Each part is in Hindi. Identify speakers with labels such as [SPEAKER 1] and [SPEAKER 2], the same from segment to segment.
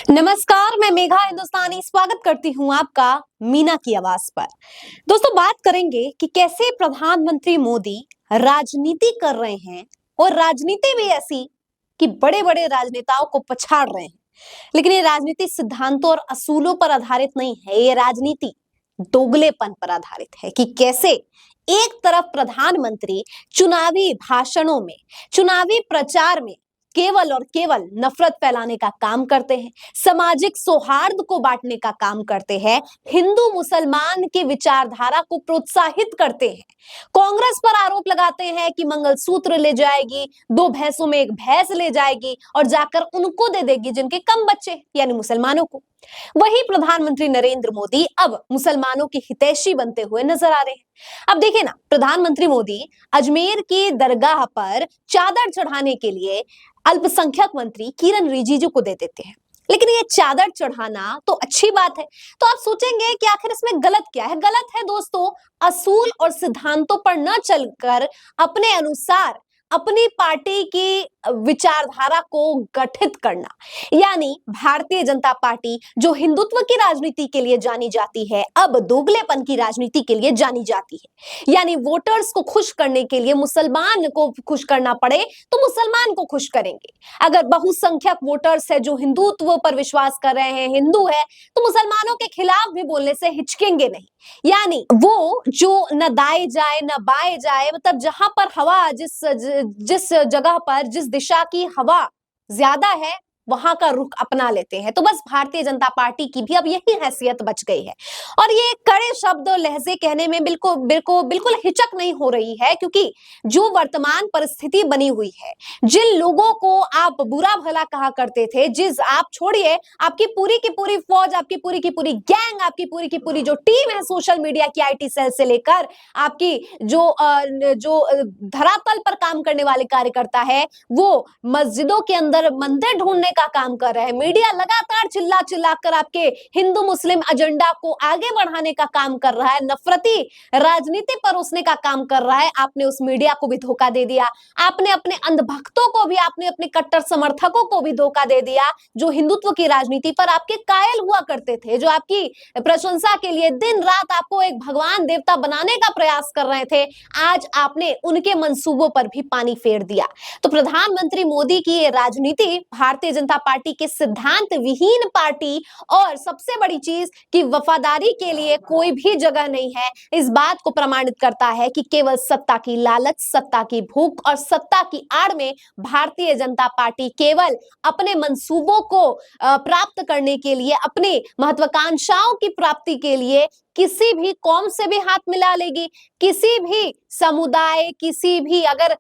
[SPEAKER 1] नमस्कार, मैं मेघा हिंदुस्तानी स्वागत करती हूँ आपका मीना की आवाज पर। दोस्तों, बात करेंगे कि कैसे प्रधानमंत्री मोदी राजनीति कर रहे हैं और राजनीति भी ऐसी कि बड़े-बड़े राजनेताओं को पछाड़ रहे हैं। लेकिन ये राजनीति सिद्धांतों और असूलों पर आधारित नहीं है, ये राजनीति दोगलेपन पर आधारित है कि कैसे एक तरफ प्रधानमंत्री चुनावी भाषणों में, चुनावी प्रचार में केवल और केवल नफरत फैलाने का काम करते हैं, सामाजिक सौहार्द को बांटने का काम करते हैं, हिंदू मुसलमान की विचारधारा को प्रोत्साहित करते हैं, कांग्रेस पर आरोप लगाते हैं कि मंगलसूत्र ले जाएगी, दो भैंसों में एक भैंस ले जाएगी और जाकर उनको दे देगी जिनके कम बच्चे यानी मुसलमानों को। वही प्रधानमंत्री नरेंद्र मोदी अब मुसलमानों के हितैषी बनते हुए नजर आ रहे हैं। अब देखिए ना, प्रधानमंत्री मोदी अजमेर की दरगाह पर चादर चढ़ाने के लिए अल्पसंख्यक मंत्री किरण रिजिजू को दे देते हैं। लेकिन ये चादर चढ़ाना तो अच्छी बात है, तो आप सोचेंगे कि आखिर इसमें गलत क्या है? गलत है दोस्तों, असूल और सिद्धांतों पर न चलकर अपने अनुसार अपनी पार्टी की विचारधारा को गठित करना। यानी भारतीय जनता पार्टी जो हिंदुत्व की राजनीति के लिए जानी जाती है, अब दोगलेपन की राजनीति के लिए जानी जाती है। यानी वोटर्स को खुश करने के लिए मुसलमान को खुश करना पड़े तो मुसलमान को खुश करेंगे। अगर बहुसंख्यक वोटर्स है जो हिंदुत्व पर विश्वास कर रहे हैं, हिंदू है, तो मुसलमानों के खिलाफ भी बोलने से हिचकेंगे नहीं। यानी वो जो न दाएं जाए न बाएं जाए, मतलब जहां पर हवा जिस जगह पर जिस दिशा की हवा ज्यादा है वहां का रुख अपना लेते हैं। तो बस भारतीय जनता पार्टी की भी अब यही हैसियत बच गई है और ये कड़े शब्द और लहजे कहने में बिल्कुल बिल्कुल बिल्कुल हिचक नहीं हो रही है, क्योंकि जो वर्तमान परिस्थिति बनी हुई है, जिन लोगों को आप बुरा भला कहा करते थे, जिस आप छोड़िए आपकी पूरी की पूरी फौज, आपकी पूरी की पूरी गैंग, आपकी पूरी की पूरी जो टीम है सोशल मीडिया की आईटी सेल से लेकर आपकी जो धरातल पर काम करने वाले कार्यकर्ता है, वो मस्जिदों के अंदर मंदिर ढूंढने का काम कर रहे हैं। मीडिया लगातार चिल्ला चिल्ला कर आपके हिंदू मुस्लिम एजेंडा को आगे बढ़ाने का काम कर रहा है, नफरती राजनीति परोसने का काम कर रहा है। आपने उस मीडिया को भी धोखा दे दिया, आपने अपने अंधभक्तों को भी, आपने अपने कट्टर समर्थकों को भी धोखा दे दिया, जो हिंदुत्व की राजनीति पर आपके कायल हुआ करते थे, जो आपकी प्रशंसा के लिए दिन रात आपको एक भगवान देवता बनाने का प्रयास कर रहे थे। आज आपने उनके मंसूबों पर भी पानी फेर दिया। तो प्रधानमंत्री मोदी की ये राजनीति भारतीय जनता पार्टी के सिद्धांत विहीन पार्टी और सबसे बड़ी चीज कि वफादारी के लिए कोई भी जगह नहीं है, इस बात को प्रमाणित करता है कि केवल सत्ता की लालच, सत्ता की भूख और सत्ता की आड़ में भारतीय जनता पार्टी केवल अपने मंसूबों को प्राप्त करने के लिए, अपने महत्वाकांक्षाओं की प्राप्ति के लिए किसी भी कौम से भी हाथ मिला लेगी, किसी भी समुदाय, किसी भी अगर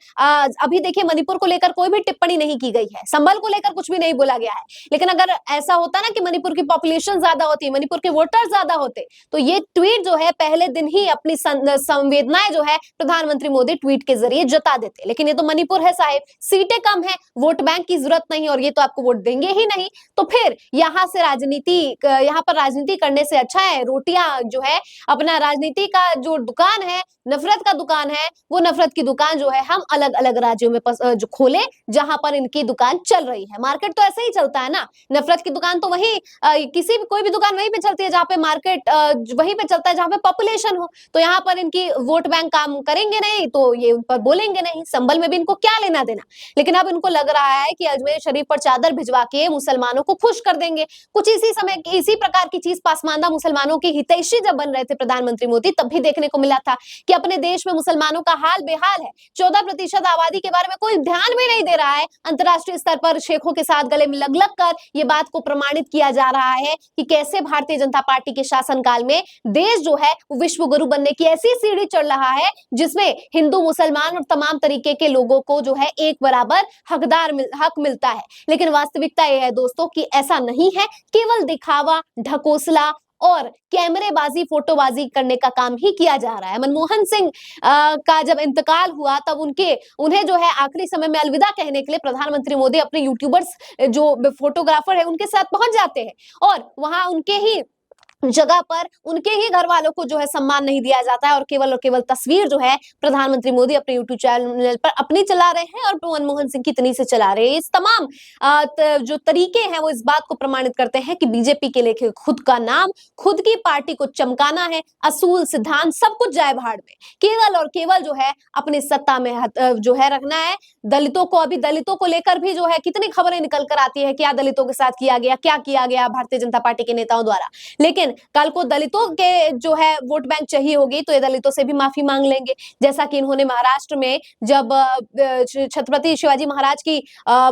[SPEAKER 1] अभी देखिए मणिपुर को लेकर कोई भी टिप्पणी नहीं की गई है, संबल को लेकर कुछ भी नहीं बोला गया है। लेकिन अगर ऐसा होता ना कि मणिपुर की पॉपुलेशन ज्यादा होती, मणिपुर के वोटर ज्यादा होते, तो ये ट्वीट जो है पहले दिन ही अपनी संवेदनाएं जो है प्रधानमंत्री मोदी ट्वीट के जरिए जता देते। लेकिन ये तो मणिपुर है साहिब, सीटें कम है, वोट बैंक की जरूरत नहीं और ये तो आपको वोट देंगे ही नहीं। तो फिर यहाँ पर राजनीति करने से अच्छा है रोटियां जो है अपना राजनीति का जो दुकान है, नफरत का दुकान है, वो नफरत की दुकान जो है हम अलग अलग राज्यों में जो खोले जहां पर इनकी दुकान चल रही है। मार्केट तो ऐसे ही चलता है ना, नफरत की दुकान तो वही कोई भी दुकान वहीं पे चलती है जहां पे मार्केट वहीं पे चलता है जहां पे पॉपुलेशन हो। तो यहाँ पर इनकी वोट बैंक काम करेंगे नहीं तो ये उन पर बोलेंगे नहीं, संबल में भी इनको क्या लेना देना। लेकिन अब इनको लग रहा है कि अजमेर शरीफ पर चादर भिजवा के मुसलमानों को खुश कर देंगे। कुछ इसी प्रकार की चीज पासमानदा मुसलमानों की हितैषी जब बन रहे थे प्रधानमंत्री मोदी, तब भी देखने को मिला था कि अपने देश में मुसलमानों का हाल बेहाल है। 14% आबादी के बारे में कोई ध्यान भी नहीं दे रहा है। अंतर्राष्ट्रीय स्तर पर शेखों के साथ गले में लग लग कर ये बात को प्रमाणित किया जा रहा है कि कैसे भारतीय जनता पार्टी के शासनकाल में देश जो है विश्व गुरु बनने की ऐसी सीढ़ी चढ़ रहा है जिसमें हिंदू मुसलमान और तमाम तरीके के लोगों को जो है एक बराबर हक मिलता है। लेकिन वास्तविकता यह है दोस्तों कि ऐसा नहीं है, केवल दिखावा, ढकोसला और कैमरेबाजी, फोटोबाजी करने का काम ही किया जा रहा है। मनमोहन सिंह का जब इंतकाल हुआ तब उन्हें जो है आखिरी समय में अलविदा कहने के लिए प्रधानमंत्री मोदी अपने यूट्यूबर्स जो फोटोग्राफर है उनके साथ पहुंच जाते हैं और वहां उनके ही जगह पर उनके ही घर वालों को जो है सम्मान नहीं दिया जाता है और केवल तस्वीर जो है प्रधानमंत्री मोदी अपने यूट्यूब चैनल पर अपनी चला रहे हैं और मनमोहन सिंह की इतनी से चला रहे हैं। इस तमाम जो तरीके हैं वो इस बात को प्रमाणित करते हैं कि बीजेपी के लेके खुद का नाम, खुद की पार्टी को चमकाना है, असूल सिद्धांत सब कुछ जाए भाड़ में, केवल और केवल जो है अपनी सत्ता में जो है रखना है। दलितों को, अभी दलितों को लेकर भी जो है कितनी खबरें निकल कर आती है, क्या दलितों के साथ किया गया, क्या किया गया भारतीय जनता पार्टी के नेताओं द्वारा। लेकिन कल को दलितों के जो है वोट बैंक चाहिए होगी तो ये दलितों से भी माफी मांग लेंगे, जैसा कि इन्होंने महाराष्ट्र में जब छत्रपति शिवाजी महाराज की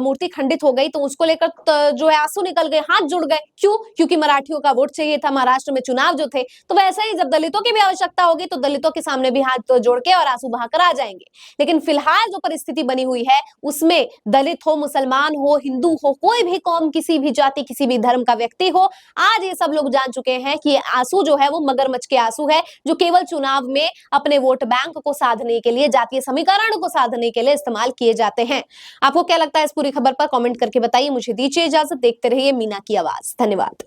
[SPEAKER 1] मूर्ति खंडित हो गई तो उसको लेकर जो है आंसू निकल गए, हाथ जुड़ गए। क्यों? क्योंकि मराठियों का वोट चाहिए था महाराष्ट्र में चुनाव जो थे। तो वैसा ही जब दलितों की भी आवश्यकता होगी तो दलितों के सामने भी हाथ जोड़ के और आंसू बहाकर आ जाएंगे। लेकिन फिलहाल जो परिस्थिति बनी हुई है उसमें दलित हो, मुसलमान हो, हिंदू हो, कोई भी कौम, किसी भी जाति, किसी भी धर्म का व्यक्ति हो, आज ये सब लोग जान चुके हैं कि आंसू जो है वो मगरमच्छ के आंसू है, जो केवल चुनाव में अपने वोट बैंक को साधने के लिए, जातीय समीकरण को साधने के लिए इस्तेमाल किए जाते हैं। आपको क्या लगता है इस पूरी खबर पर? कमेंट करके बताइए। मुझे दीजिए इजाजत, देखते रहिए मीना की आवाज। धन्यवाद।